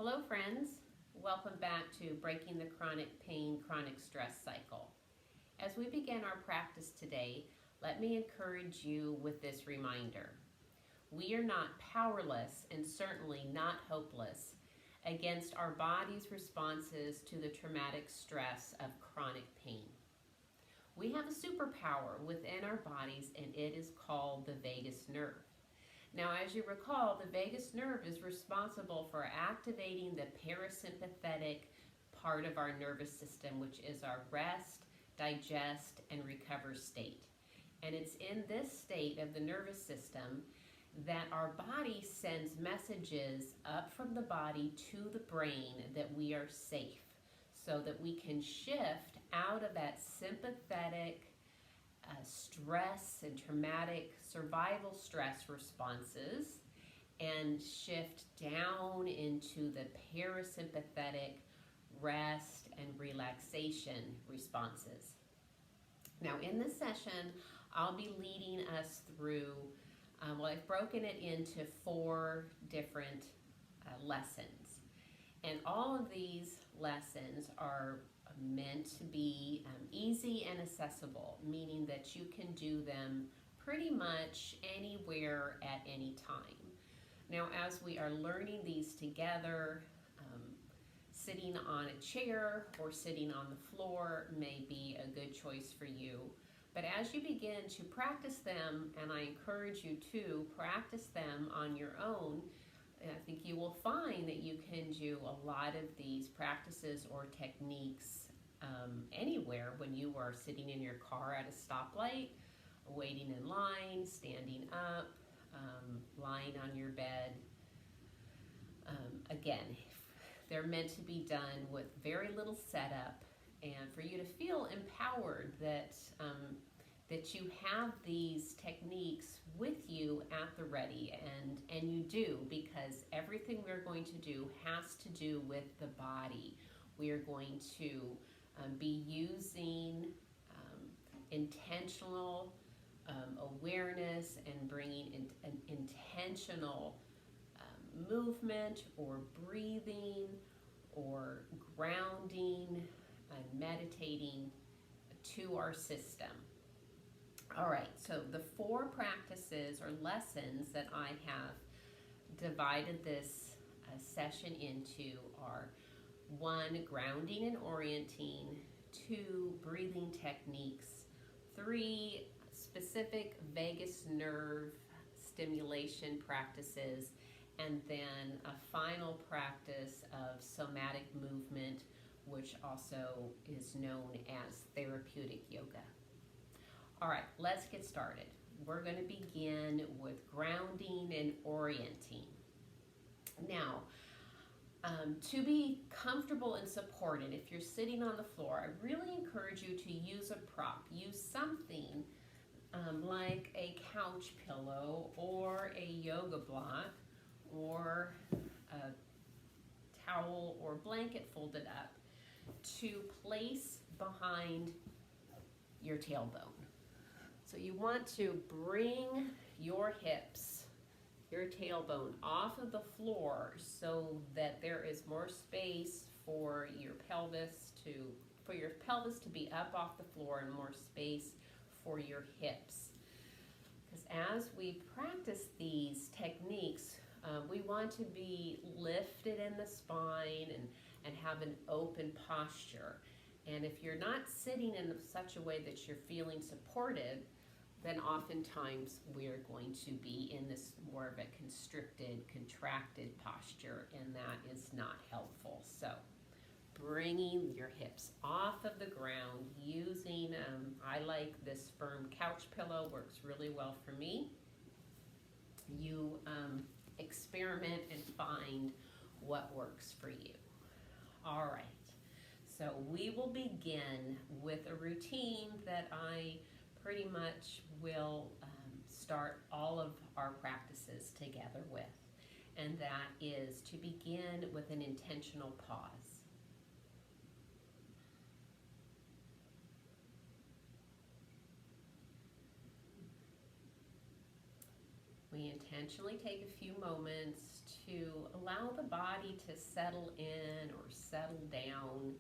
Hello friends, welcome back to Breaking the Chronic Pain, Chronic Stress Cycle. As we begin our practice today, let me encourage you with this reminder. We are not powerless and certainly not hopeless against our body's responses to the traumatic stress of chronic pain. We have a superpower within our bodies and it is called the vagus nerve. Now, as you recall, the vagus nerve is responsible for activating the parasympathetic part of our nervous system, which is our rest, digest, and recover state. And it's in this state of the nervous system that our body sends messages up from the body to the brain that we are safe, so that we can shift out of that sympathetic stress and traumatic survival stress responses and shift down into the parasympathetic rest and relaxation responses. Now in this session, I'll be leading us through, I've broken it into 4 different lessons. And all of these lessons are meant to be easy and accessible, meaning that you can do them pretty much anywhere at any time. Now, as we are learning these together, sitting on a chair or sitting on the floor may be a good choice for you. But as you begin to practice them, and I encourage you to practice them on your own, I think you will find that you can do a lot of these practices or techniques anywhere when you are sitting in your car at a stoplight, waiting in line, standing up, lying on your bed. Again, they're meant to be done with very little setup and for you to feel empowered that that you have these techniques with you at the ready, and you do, because everything we're going to do has to do with the body. We are going to be using intentional awareness and bringing an intentional movement or breathing or grounding and meditating to our system. All right, so the 4 practices or lessons that I have divided this session into are 1, grounding and orienting, 2, breathing techniques, 3, specific vagus nerve stimulation practices, and then a final practice of somatic movement, which also is known as therapeutic yoga. All right, let's get started. We're going to begin with grounding and orienting. Now, to be comfortable and supported, if you're sitting on the floor, I really encourage you to use a prop. Use something like a couch pillow or a yoga block or a towel or blanket folded up to place behind your tailbone. So you want to bring your hips, your tailbone off of the floor so that there is more space for your pelvis to be up off the floor and more space for your hips. Because as we practice these techniques, we want to be lifted in the spine and have an open posture. And if you're not sitting in such a way that you're feeling supported, then oftentimes we're going to be in this more of a constricted, contracted posture, and that is not helpful. So bringing your hips off of the ground using, I like this firm couch pillow, works really well for me. You experiment and find what works for you. All right, so we will begin with a routine that I pretty much will start all of our practices together with, and that is to begin with an intentional pause. We intentionally take a few moments to allow the body to settle in or settle down,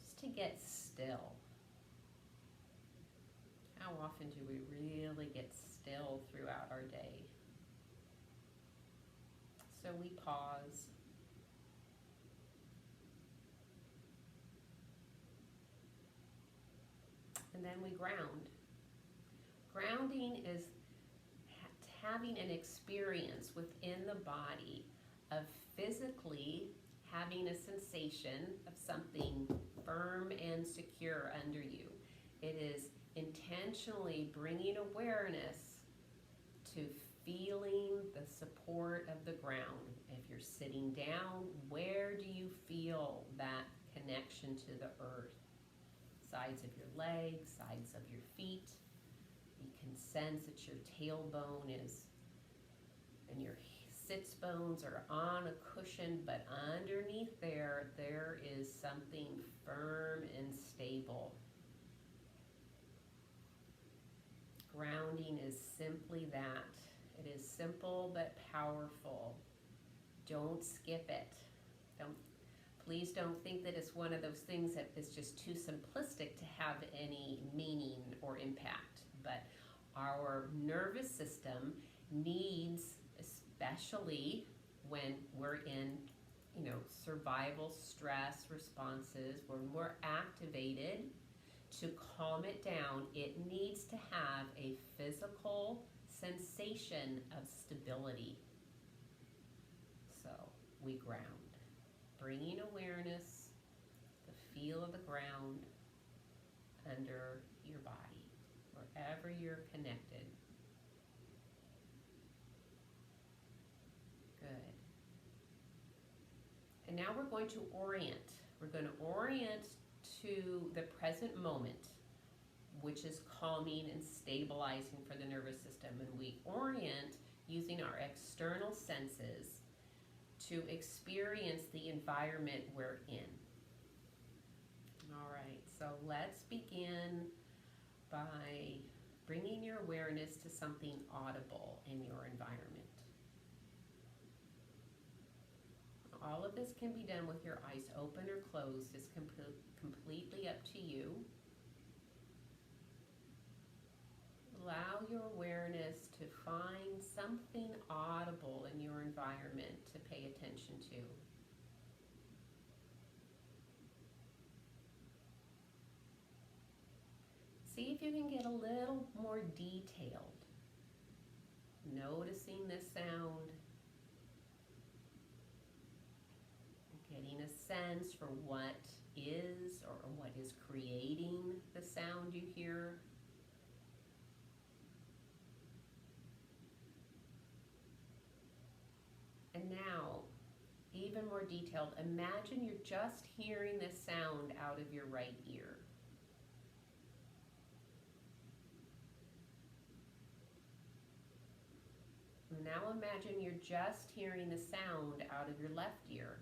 just to get still. How often do we really get still throughout our day? So we pause. And then we ground. Grounding is having an experience within the body of physically having a sensation of something firm and secure under you. It is intentionally bringing awareness to feeling the support of the ground. If you're sitting down, where do you feel that connection to the earth? Sides of your legs, sides of your feet. You can sense that your tailbone is, and your sits bones are on a cushion, but underneath there is something firm and stable. Grounding is simply that. It is simple but powerful. Don't skip it. Please don't think that it's one of those things that is just too simplistic to have any meaning or impact. But our nervous system needs, especially when we're in, survival stress responses, when we're activated, to calm it down, it needs to have a physical sensation of stability. So we ground, bringing awareness, the feel of the ground under your body, wherever you're connected. Good. And now we're going to orient. We're going to orient to the present moment, which is calming and stabilizing for the nervous system. And we orient using our external senses to experience the environment we're in. All right, so let's begin by bringing your awareness to something audible in your environment. All of this can be done with your eyes open or closed. It's completely up to you. Allow your awareness to find something audible in your environment to pay attention to. See if you can get a little more detailed. Noticing this sound. Getting a sense for what is or what is creating the sound you hear. And now, even more detailed, imagine you're just hearing this sound out of your right ear. Now imagine you're just hearing the sound out of your left ear.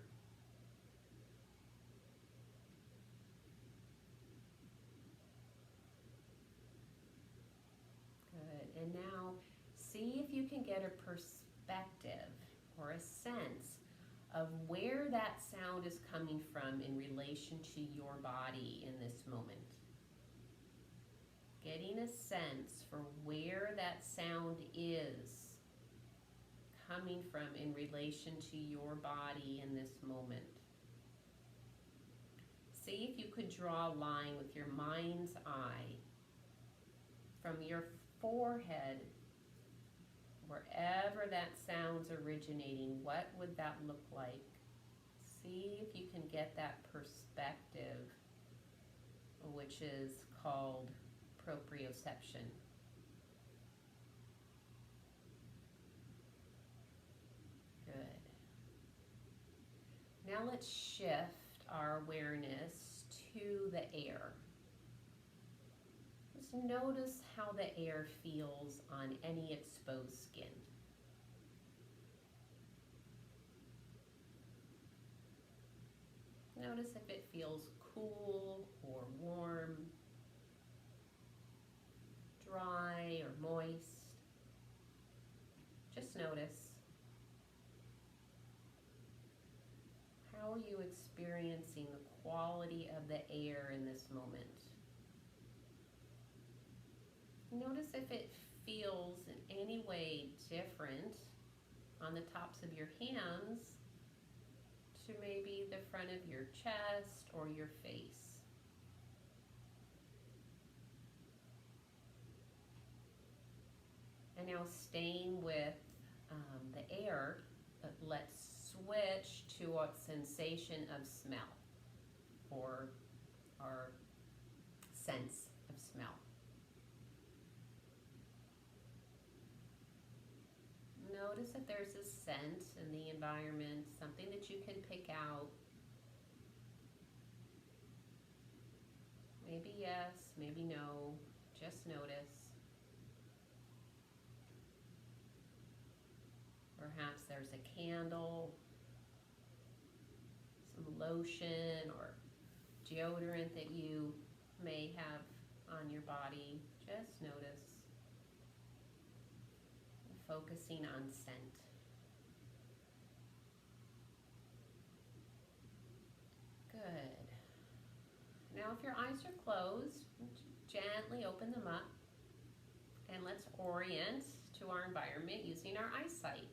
Good. And now see if you can get a perspective or a sense of where that sound is coming from in relation to your body in this moment. Getting a sense for where that sound is coming from in relation to your body in this moment. See if you could draw a line with your mind's eye from your forehead, wherever that sound's originating. What would that look like? See if you can get that perspective, which is called proprioception. Good. Now let's shift our awareness to the air. Just notice how the air feels on any exposed skin. Notice if it feels cool or warm, dry or moist. Just notice. How are you experiencing the quality of the air in this moment? Notice if it feels in any way different on the tops of your hands to maybe the front of your chest or your face. And now staying with the air, let's switch to a sensation of smell or our sense of smell. Notice if there's a scent in the environment, something that you can pick out. Maybe yes, maybe no, just notice. Perhaps there's a candle, some lotion or deodorant that you may have on your body. Just notice. Focusing on scent. Good. Now if your eyes are closed, gently open them up and let's orient to our environment using our eyesight.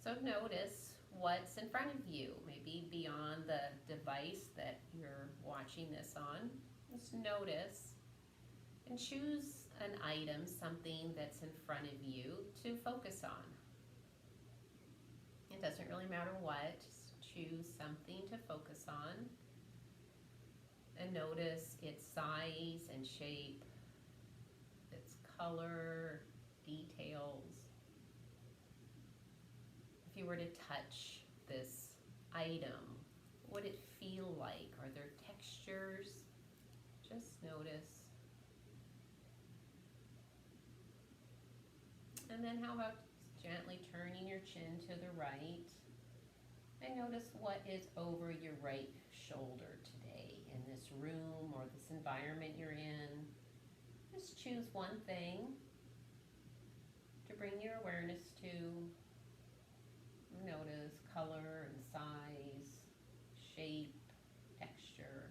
So notice what's in front of you, maybe beyond the device that you're watching this on. Just notice and choose an item, something that's in front of you to focus on. It doesn't really matter what, just choose something to focus on and notice its size and shape, its color, details. If you were to touch this item, what would it feel like? Are there textures? Just notice. And then how about gently turning your chin to the right and notice what is over your right shoulder today in this room or this environment you're in. Just choose one thing to bring your awareness to. Notice color and size, shape, texture.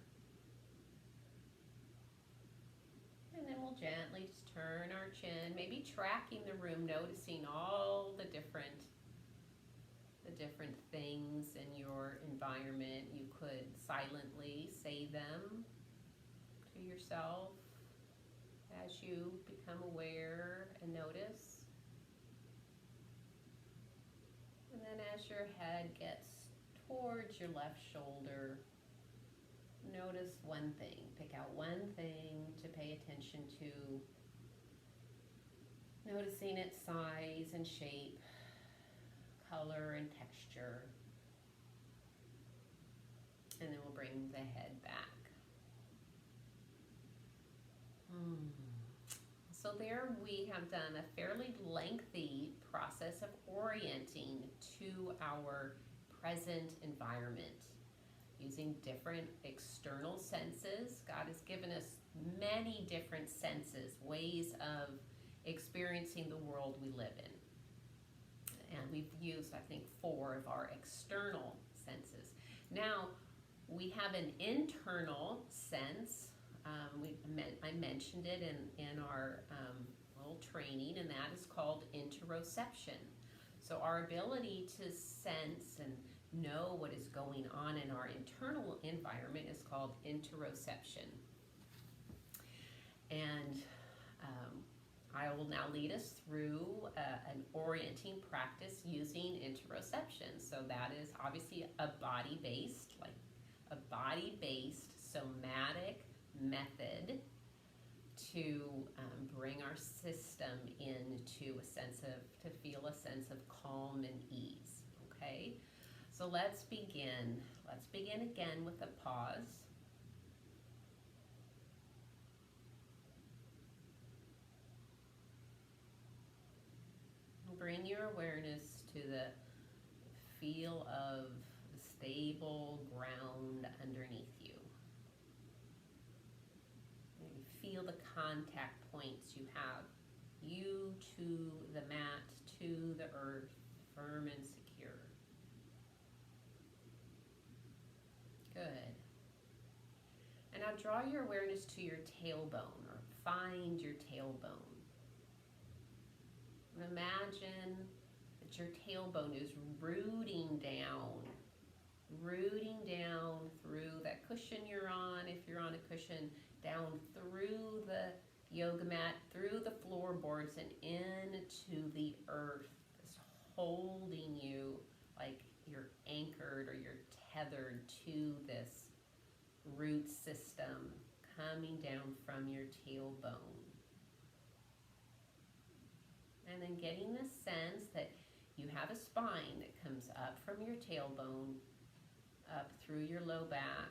And then we'll gently just turn our chin, maybe tracking the room, noticing all the different things in your environment. You could silently say them to yourself as you become aware and notice. And then as your head gets towards your left shoulder, notice one thing. Pick out one thing to pay attention to. Noticing its size and shape, color and texture. And then we'll bring the head back. So there we have done a fairly lengthy process of orienting to our present environment using different external senses. God has given us many different senses, ways of experiencing the world we live in. And we've used, I think, 4 of our external senses. Now, we have an internal sense. I mentioned it in our little training, and that is called interoception. So our ability to sense and know what is going on in our internal environment is called interoception. And I will now lead us through an orienting practice using interoception. So that is obviously a body-based somatic method to bring our system into to feel a sense of calm and ease, okay? So let's begin. Let's begin again with a pause. Bring your awareness to the feel of the stable ground underneath you. Maybe feel the contact points you have, you to the mat, to the earth, firm and secure. Good. And now draw your awareness to your tailbone, or find your tailbone. And imagine that your tailbone is rooting down through that cushion you're on, if you're on a cushion, down through the yoga mat, through the floorboards, and into the earth. It's holding you like you're anchored or you're tethered to this root system coming down from your tailbone. And then getting the sense that you have a spine that comes up from your tailbone, up through your low back,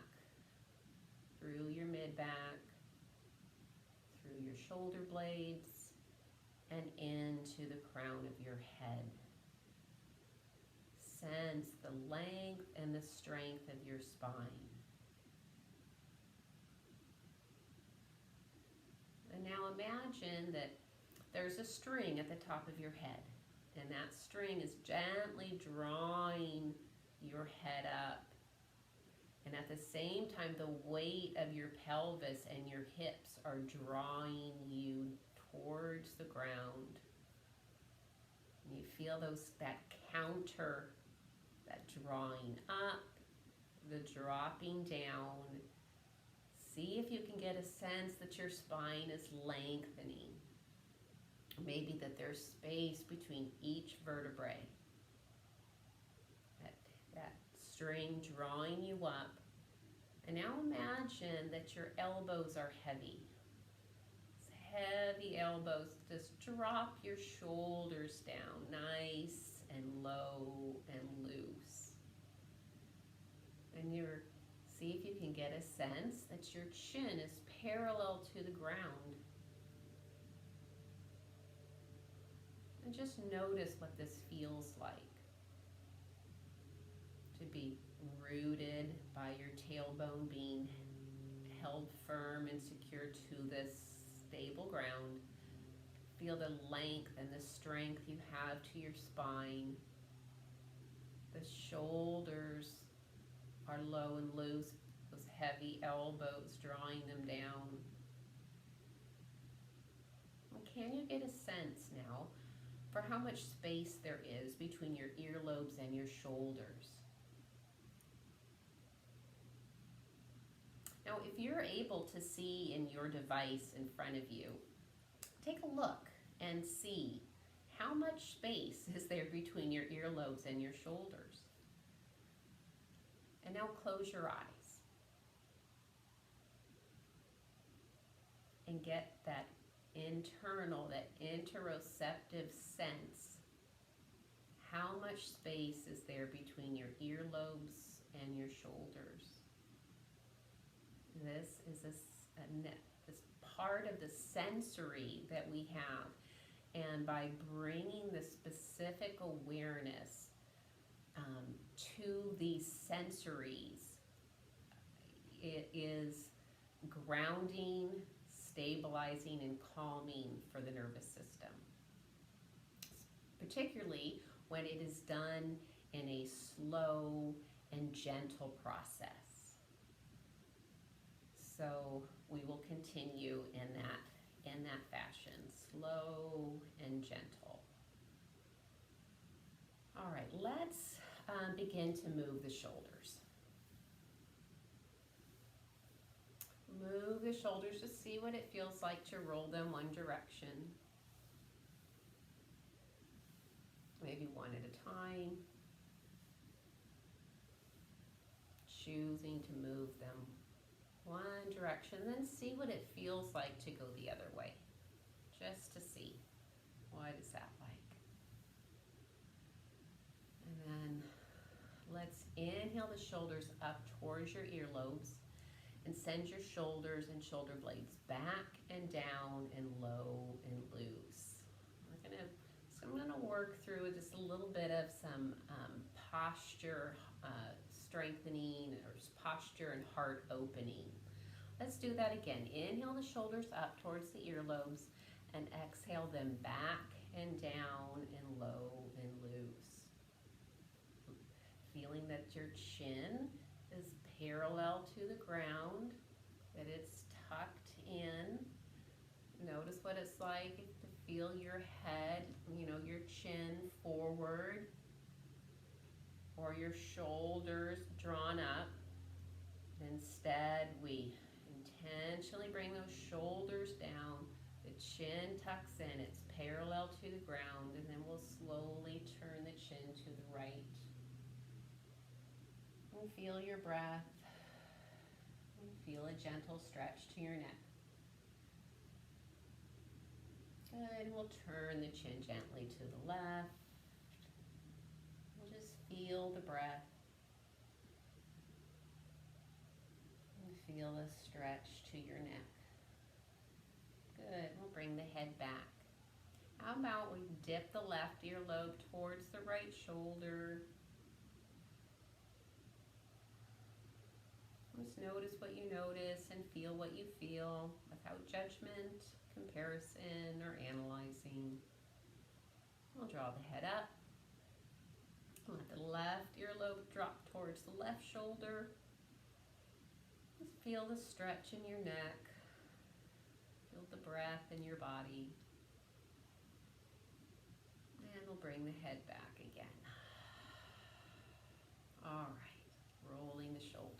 through your mid back, through your shoulder blades, and into the crown of your head. Sense the length and the strength of your spine. And now imagine that there's a string at the top of your head, and that string is gently drawing your head up. And at the same time, the weight of your pelvis and your hips are drawing you towards the ground. And you feel that counter, that drawing up, the dropping down. See if you can get a sense that your spine is lengthening. Maybe that there's space between each vertebrae. That string drawing you up. And now imagine that your elbows are heavy. Heavy elbows. Just drop your shoulders down, nice and low and loose. And see if you can get a sense that your chin is parallel to the ground. And just notice what this feels like. To be rooted by your tailbone being held firm and secure to this stable ground. Feel the length and the strength you have to your spine. The shoulders are low and loose, those heavy elbows drawing them down. And can you get a sense now for how much space there is between your earlobes and your shoulders? Now, if you're able to see in your device in front of you, take a look and see how much space is there between your earlobes and your shoulders. And now close your eyes and get that internal, that interoceptive sense. How much space is there between your earlobes and your shoulders? This is this part of the sensory that we have. And by bringing the specific awareness to these sensories, it is grounding, stabilizing, and calming for the nervous system. Particularly when it is done in a slow and gentle process. So we will continue in that fashion, slow and gentle. All right, let's begin to move the shoulders. Move the shoulders to see what it feels like to roll them one direction. Maybe one at a time. Choosing to move them one direction, then see what it feels like to go the other way. Just to see, what is that like? And then let's inhale the shoulders up towards your earlobes and send your shoulders and shoulder blades back and down and low and loose. I'm gonna work through just a little bit of some posture strengthening, or posture and heart opening. Let's do that again. Inhale the shoulders up towards the earlobes and exhale them back and down and low and loose. Feeling that your chin is parallel to the ground, that it's tucked in. Notice what it's like to feel your head, your chin forward, or your shoulders drawn up. Instead, we intentionally bring those shoulders down. The chin tucks in, it's parallel to the ground, and then we'll slowly turn the chin to the right. And feel your breath. And feel a gentle stretch to your neck. Good, we'll turn the chin gently to the left. We'll just feel the breath. And feel a stretch to your neck. Good, we'll bring the head back. How about we dip the left earlobe towards the right shoulder. Just notice what you notice and feel what you feel without judgment, comparison, or analyzing. We'll draw the head up. Let the left earlobe drop towards the left shoulder. Just feel the stretch in your neck. Feel the breath in your body. And we'll bring the head back again. All right, rolling the shoulders.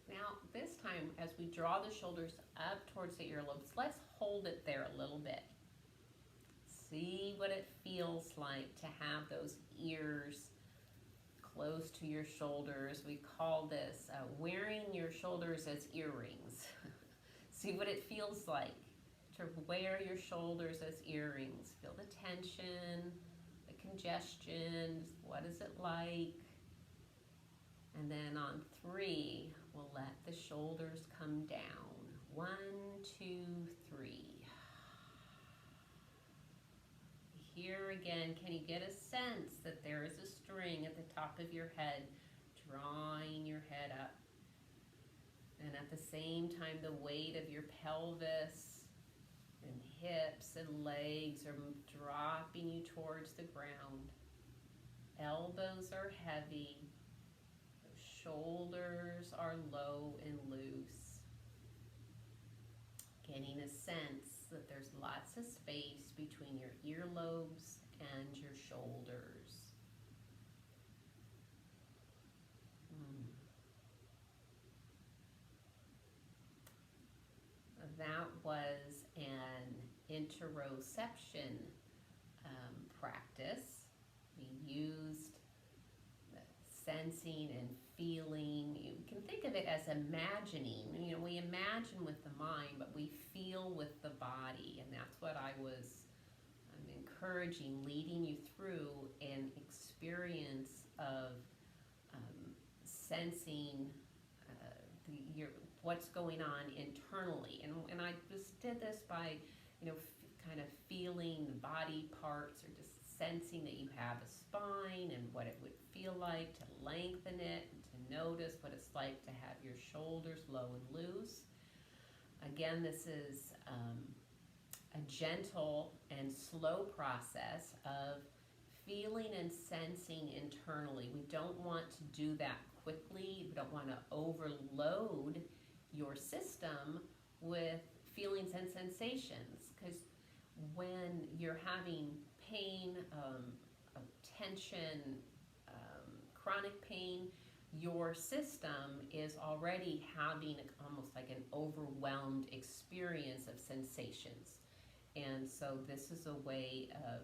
Now, this time, as we draw the shoulders up towards the earlobes, let's hold it there a little bit. See what it feels like to have those ears close to your shoulders. We call this wearing your shoulders as earrings. See what it feels like to wear your shoulders as earrings. Feel the tension, the congestion. What is it like? And then on 3, we'll let the shoulders come down. 1, 2, 3. Here again, can you get a sense that there is a string at the top of your head, drawing your head up? And at the same time, the weight of your pelvis and hips and legs are dropping you towards the ground. Elbows are heavy. Shoulders are low and loose. Getting a sense that there's lots of space between your earlobes and your shoulders. That was an interoception practice. We used sensing and feeling. You can think of it as imagining. We imagine with the mind, but we feel with the body, and that's what I was encouraging, leading you through an experience of sensing what's going on internally. And I just did this by, kind of feeling the body parts, or just sensing that you have a spine and what it would feel like to lengthen it, and to notice what it's like to have your shoulders low and loose. Again, this is a gentle and slow process of feeling and sensing internally. We don't want to do that quickly. We don't want to overload your system with feelings and sensations, because when you're having pain, tension, chronic pain, your system is already having almost like an overwhelmed experience of sensations. And so this is a way of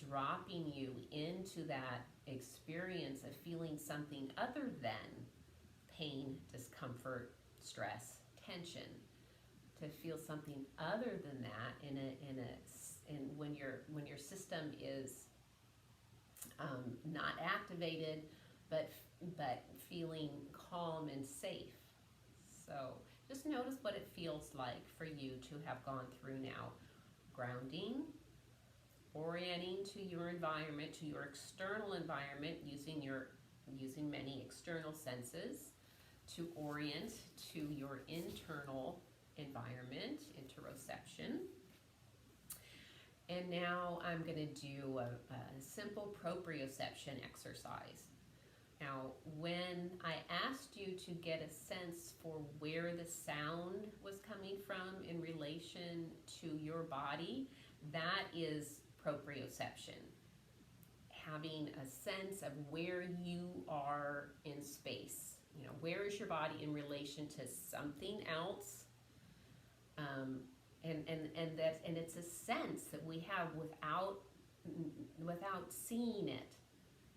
dropping you into that experience of feeling something other than pain, discomfort, stress, tension, to feel something other than that when your system is not activated, but feeling calm and safe. So just notice what it feels like for you to have gone through now. Grounding, orienting to your environment, to your external environment, using many external senses to orient to your internal environment, interoception. And now I'm going to do a simple proprioception exercise. Now, when I asked you to get a sense for where the sound was coming from in relation to your body, that is proprioception. Having a sense of where you are in space. You know, where is your body in relation to something else? And it's a sense that we have without seeing it,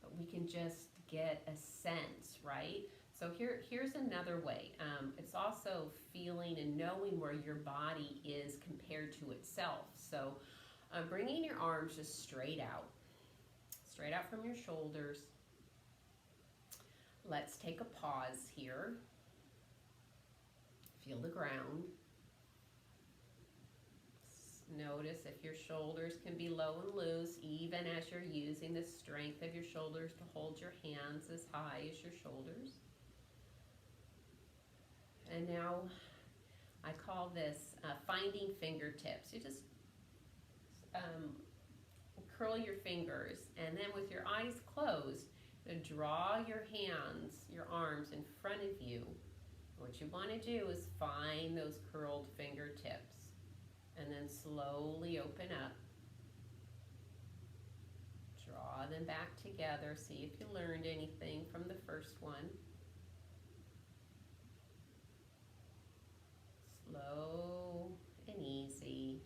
but we can just get a sense, right? So here's another way. It's also feeling and knowing where your body is compared to itself. So bringing your arms just straight out from your shoulders. Let's take a pause here. Feel the ground. Notice if your shoulders can be low and loose, even as you're using the strength of your shoulders to hold your hands as high as your shoulders. And now I call this finding fingertips. You just curl your fingers, and then with your eyes closed, draw your hands, your arms in front of you. What you want to do is find those curled fingertips. And then slowly open up. Draw them back together. See if you learned anything from the first one. Slow and easy.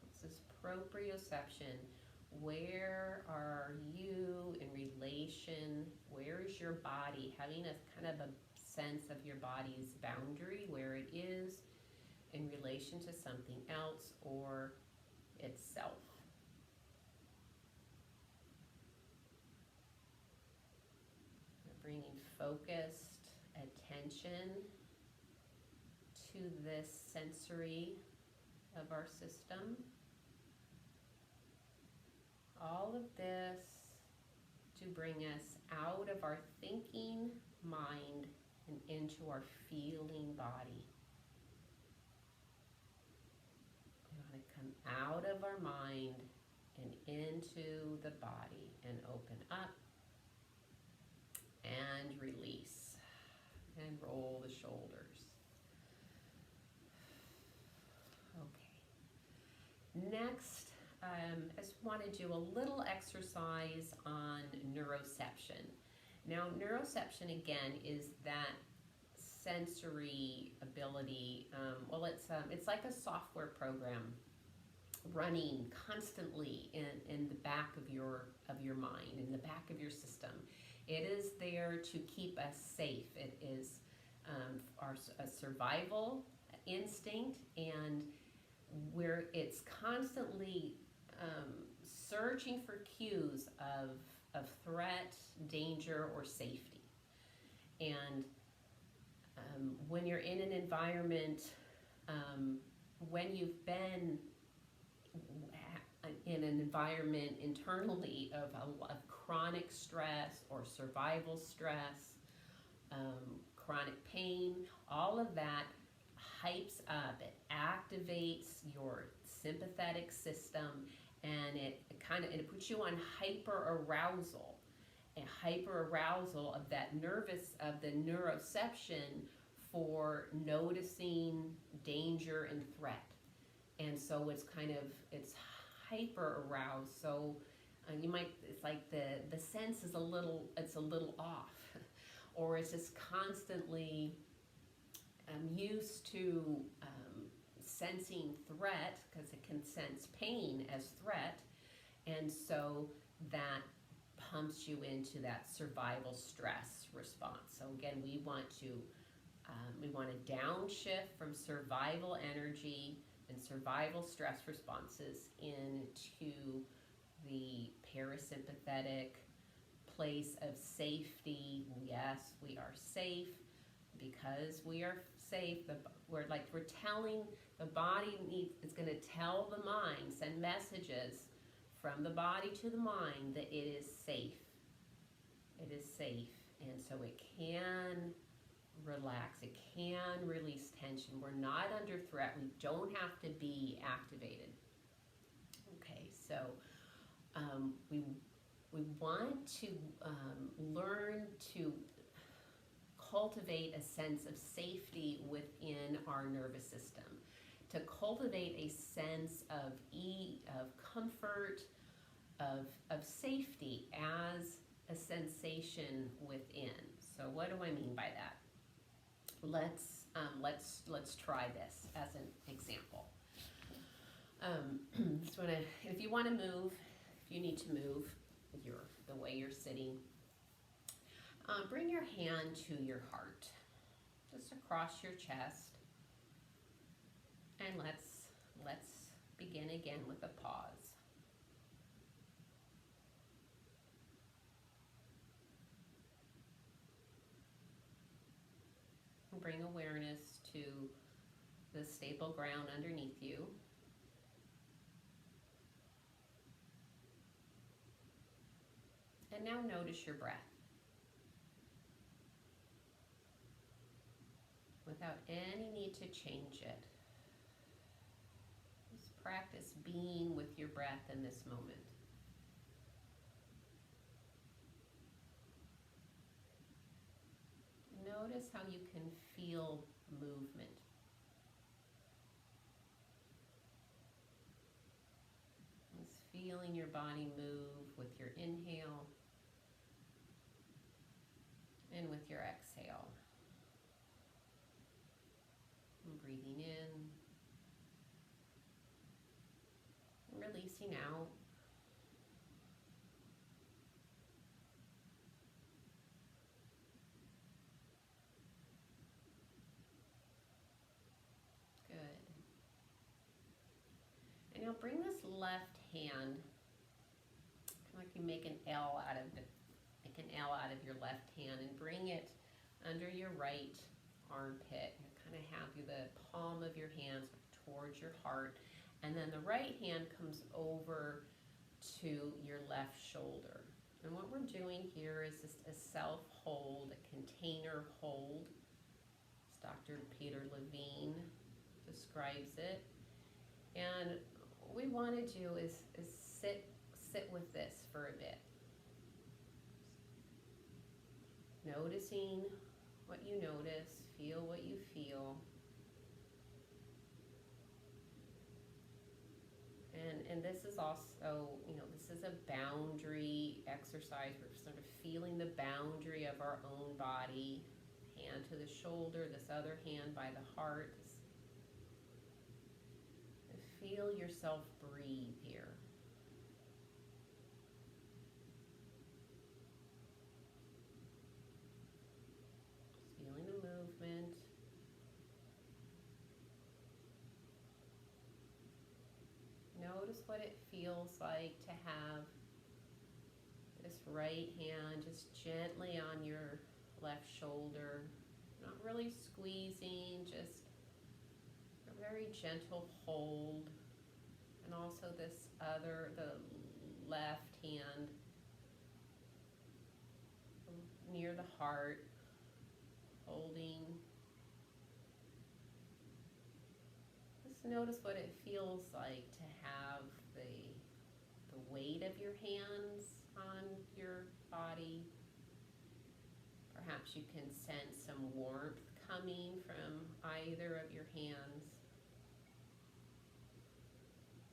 This is proprioception. Where are you in relation? Where is your body? Having a kind of a sense of your body's boundary, where it is in relation to something else or itself. Bringing focused attention to this sensory of our system. All of this to bring us out of our thinking mind and into our feeling body. We want to come out of our mind and into the body and open up and release and roll the shoulders. Okay. Next, I just want to do a little exercise on neuroception. Now, neuroception, again, is that sensory ability. It's like a software program running constantly in the back of your mind, in the back of your system. It is there to keep us safe. It is a survival instinct, and where it's constantly searching for cues of threat, danger, or safety. And when you're in an environment, when you've been in an environment internally of chronic stress or survival stress, chronic pain, all of that hypes up. It activates your sympathetic system, and it puts you on hyper arousal of the neuroception for noticing danger and threat. And so it's hyper aroused. So it's like the sense is a little off, or it's just constantly used to sensing threat, because it can sense pain as threat, and so that pumps you into that survival stress response. So again, we want to downshift from survival energy and survival stress responses into the parasympathetic place of safety. Yes, we are safe. Because we are safe, we're telling the body it's going to tell the mind, send messages from the body to the mind that it is safe. It is safe, and so it can relax. It can release tension. We're not under threat. We don't have to be activated. Okay, so we want to learn to cultivate a sense of safety within our nervous system, to cultivate a sense of comfort, of safety as a sensation within. So what do I mean by that? Let's try this as an example. So if you want to move, if you need to move the way you're sitting, bring your hand to your heart, just across your chest, and let's begin again with a pause. Bring awareness to the stable ground underneath you. And now notice your breath. Without any need to change it. Just practice being with your breath in this moment. Notice how you can feel movement. Just feeling your body move with your inhale and with your exhale. And breathing in, and releasing out. And you'll bring this left hand, kind of like you make an L out of your left hand, and bring it under your right armpit. You kind of have the palm of your hand towards your heart, and then the right hand comes over to your left shoulder. And what we're doing here is just a self hold, a container hold. As Dr. Peter Levine describes it. And what we want to do is sit with this for a bit. Noticing what you notice, feel what you feel. And this is also, this is a boundary exercise. We're sort of feeling the boundary of our own body. Hand to the shoulder, this other hand by the heart. Feel yourself breathe here. Just feeling the movement. Notice what it feels like to have this right hand just gently on your left shoulder. Not really squeezing, just a very gentle hold. And also the left hand near the heart, holding. Just notice what it feels like to have the weight of your hands on your body. Perhaps you can sense some warmth coming from either of your hands.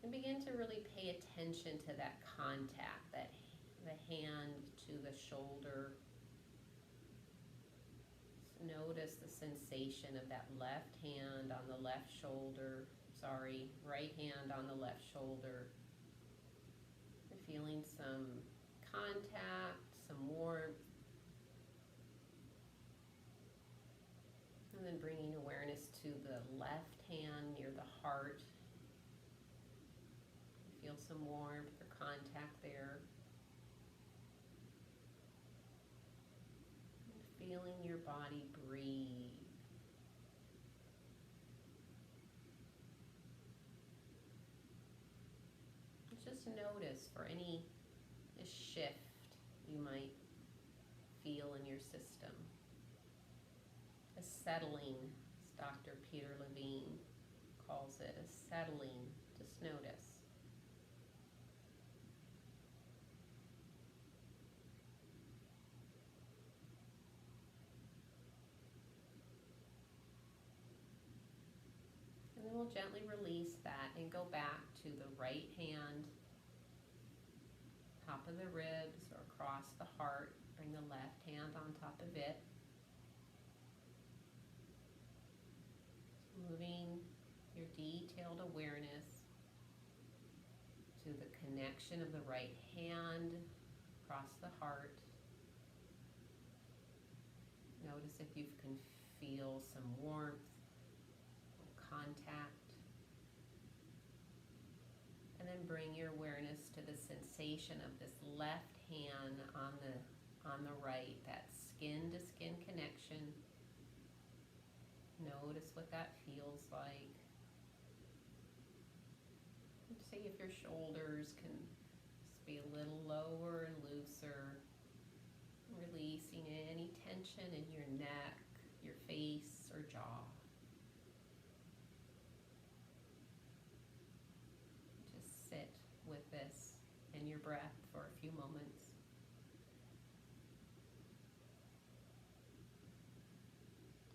And begin to really pay attention to that contact, the hand to the shoulder. Just notice the sensation of that left hand on the left shoulder. Right hand on the left shoulder. You're feeling some contact, some warmth. And then bringing awareness to the left hand near the heart. Feel some warmth or contact there. And feeling your body breathe. Just notice for any shift you might feel in your system. A settling, as Dr. Peter Levine calls it, a settling. Just notice. And then we'll gently release that and go back to the right hand, top of the ribs or across the heart. Bring the left hand on top of it. Moving your detailed awareness to the connection of the right hand across the heart. Notice if you can feel some warmth or contact. And then bring your awareness to the sensation of this left hand on the right, that skin to skin connection. Notice what that feels like. See if your shoulders can just be a little lower and looser, releasing any tension in your neck, your face, or jaw. Just sit with this and your breath for a few moments.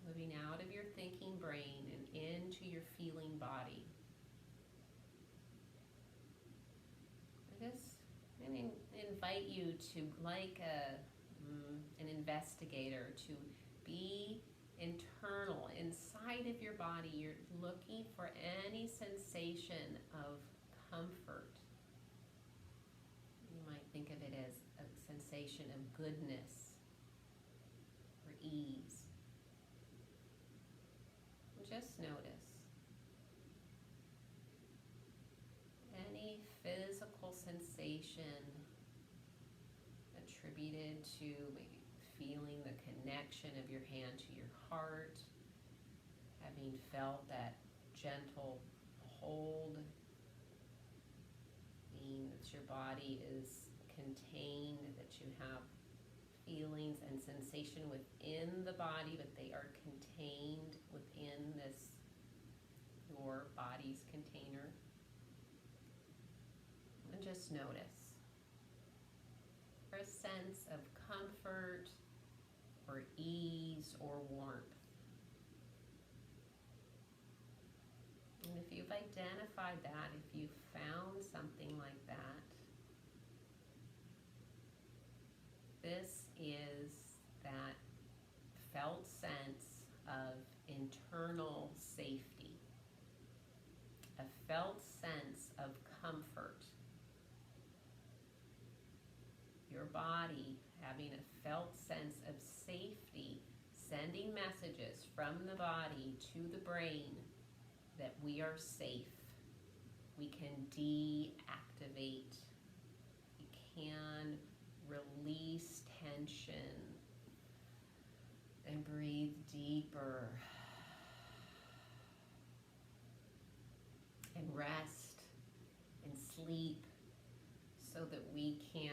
Moving out of your thinking brain and into your feeling body. I just invite you to, like an investigator, to be internal, inside of your body. You're looking for any sensation of comfort. You might think of it as a sensation of goodness or ease. Just notice any physical sensation attributed to maybe feeling the connection of your hand to your heart, having felt that gentle hold, meaning that your body is contained, that you have feelings and sensation within the body, but they are contained within this, your body's container. And just notice for a sense of comfort or ease or warmth. And if you've identified that, if you've found something like that, this is that felt sense of internal safety, a felt sense of comfort. Your body having a felt sense of safety, sending messages from the body to the brain that we are safe. We can deactivate. We can release tension and breathe deeper and rest and sleep so that we can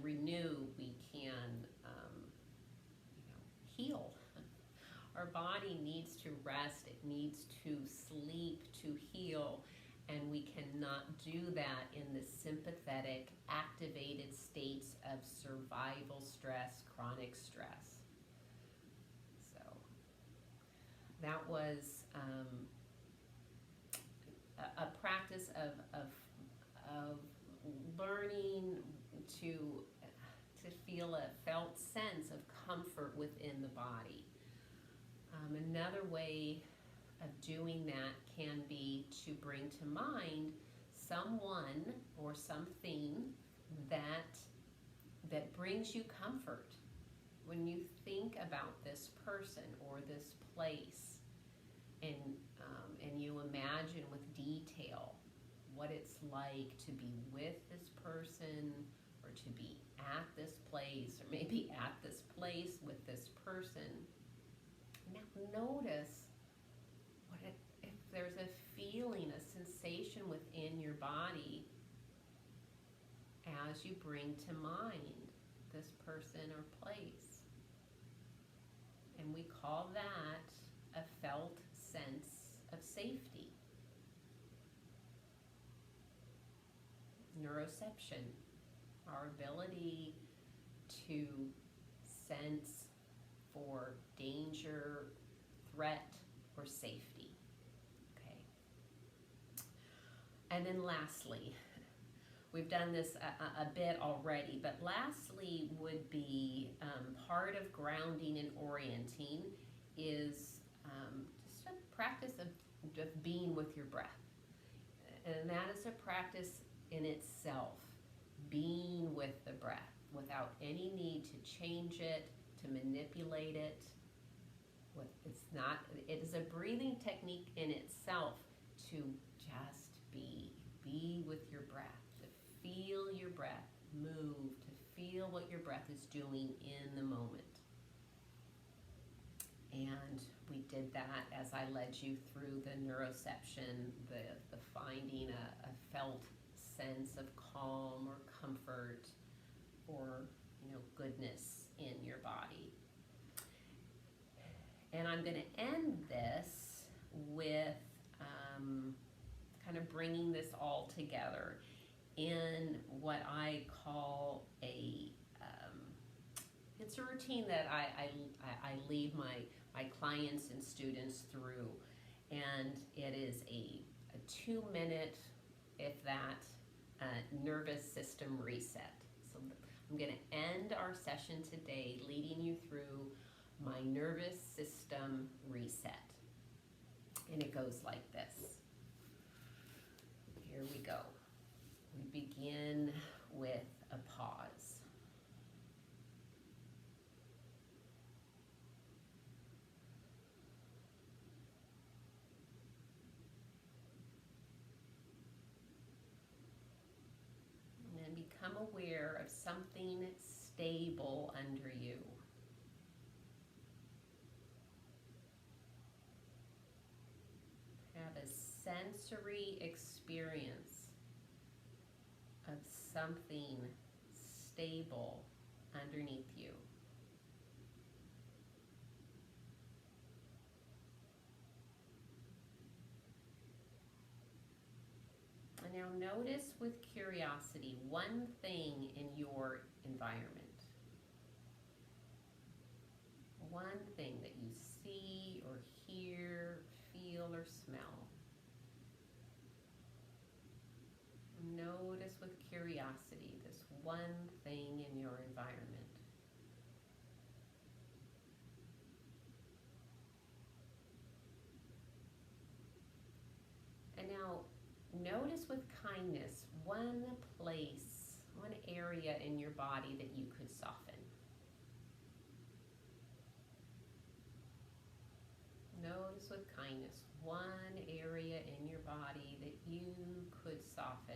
renew, we can heal. Our body needs to rest, it needs to sleep, to heal, and we cannot do that in the sympathetic, activated states of survival stress, chronic stress. So that was a practice of learning to feel a felt sense of comfort within the body. Another way of doing that can be to bring to mind someone or something that brings you comfort. When you think about this person or this place, and you imagine with detail what it's like to be with this person, or to be at this place, or maybe at this place with this person. Now notice if there's a feeling, a sensation within your body as you bring to mind this person or place. And we call that a felt sense of safety. Neuroception, our ability to sense for danger, threat, or safety. Okay. And then lastly, we've done this a bit already, but lastly would be part of grounding and orienting is just a practice of being with your breath. And that is a practice in itself, being with the breath without any need to change it, to manipulate it. It is a breathing technique in itself to just be with your breath, to feel your breath move, to feel what your breath is doing in the moment. And we did that as I led you through the neuroception, the finding a felt sense of calm or comfort or goodness in your body. And I'm going to end this with kind of bringing this all together in what I call it's a routine that I lead my clients and students through, and it is a 2-minute, if that, nervous system reset. So I'm going to end our session today leading you through my nervous system reset. And it goes like this. Here we go. We begin with a pause. And then become aware of something stable under you. Have a sensory experience of something stable underneath you. And now notice with curiosity one thing in your environment. One thing that you see or hear, feel or smell. Notice with curiosity this one thing in your environment. And now notice with kindness one place, one area in your body that you could soften. Notice with kindness one area in your body that you could soften.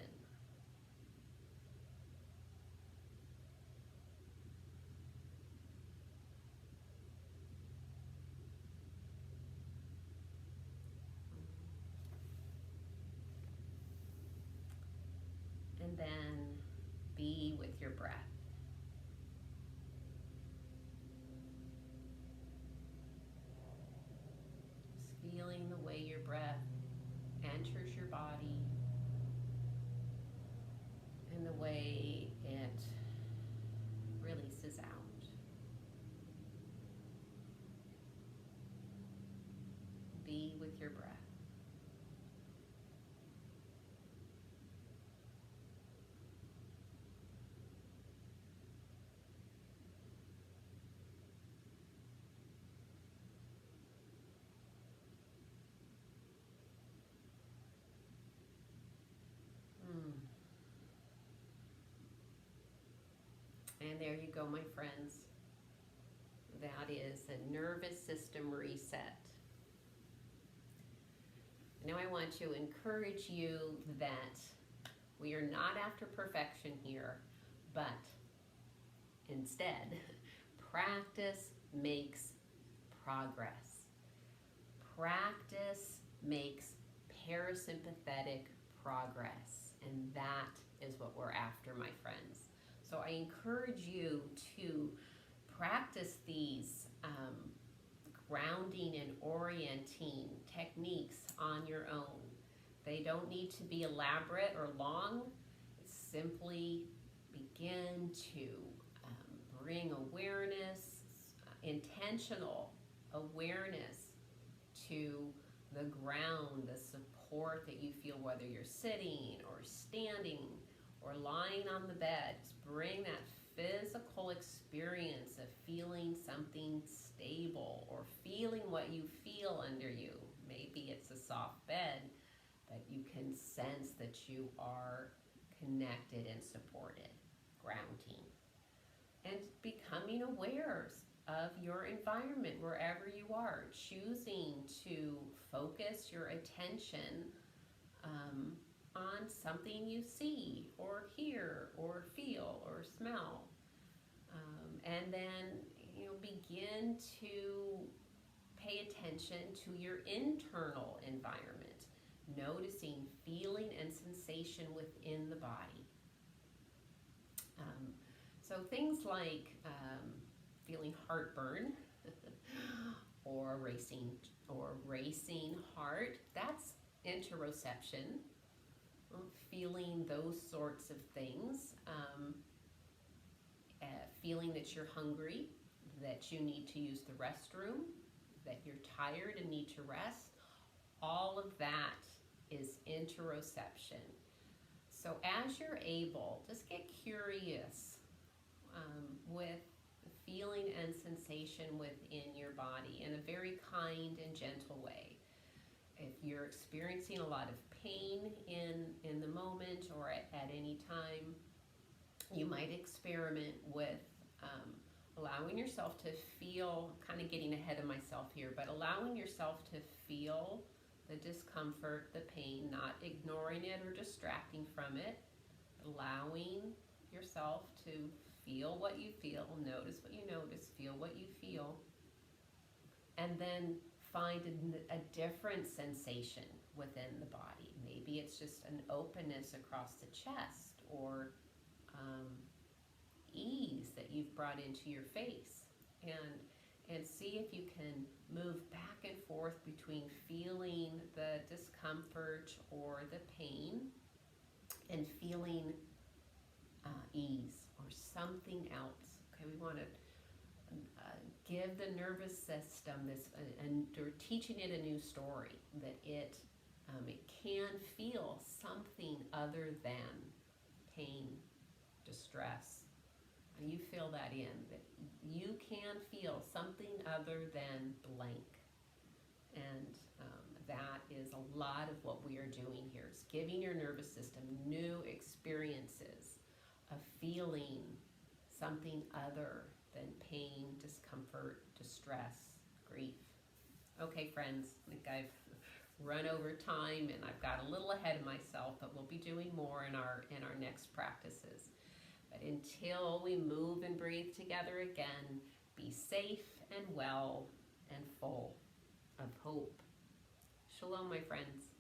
And then be with your breath. Just feeling the way your breath enters your body and the way it releases out. Be with your breath. And there you go, my friends. That is a nervous system reset. Now I want to encourage you that we are not after perfection here, but instead, practice makes progress. Practice makes parasympathetic progress, and that is what we're after, my friends. So I encourage you to practice these grounding and orienting techniques on your own. They don't need to be elaborate or long. Simply begin to bring awareness, intentional awareness to the ground, the support that you feel, whether you're sitting or standing or lying on the bed. Just bring that physical experience of feeling something stable or feeling what you feel under you. Maybe it's a soft bed, but you can sense that you are connected and supported, grounding. And becoming aware of your environment wherever you are, choosing to focus your attention on something you see or hear or feel or smell. And then, begin to pay attention to your internal environment, noticing feeling and sensation within the body. So things like feeling heartburn or racing heart, that's interoception. Feeling those sorts of things, feeling that you're hungry, that you need to use the restroom, that you're tired and need to rest, all of that is interoception. So as you're able, just get curious with feeling and sensation within your body in a very kind and gentle way. If you're experiencing a lot of pain in the moment or at any time, you might experiment with allowing yourself to feel, kind of getting ahead of myself here, but allowing yourself to feel the discomfort, the pain, not ignoring it or distracting from it, allowing yourself to feel what you feel, notice what you notice, feel what you feel, and then find a different sensation within the body. Maybe it's just an openness across the chest or ease that you've brought into your face, and see if you can move back and forth between feeling the discomfort or the pain and feeling ease or something else. Okay, we want to give the nervous system this, and we're teaching it a new story, that it can feel something other than pain, distress. And you fill that in, that you can feel something other than blank. And that is a lot of what we are doing here. It's giving your nervous system new experiences of feeling something other than pain, discomfort, distress, grief. Okay, friends, I think I've run over time and I've got a little ahead of myself, but we'll be doing more in our next practices. But until we move and breathe together again, be safe and well and full of hope. Shalom, my friends.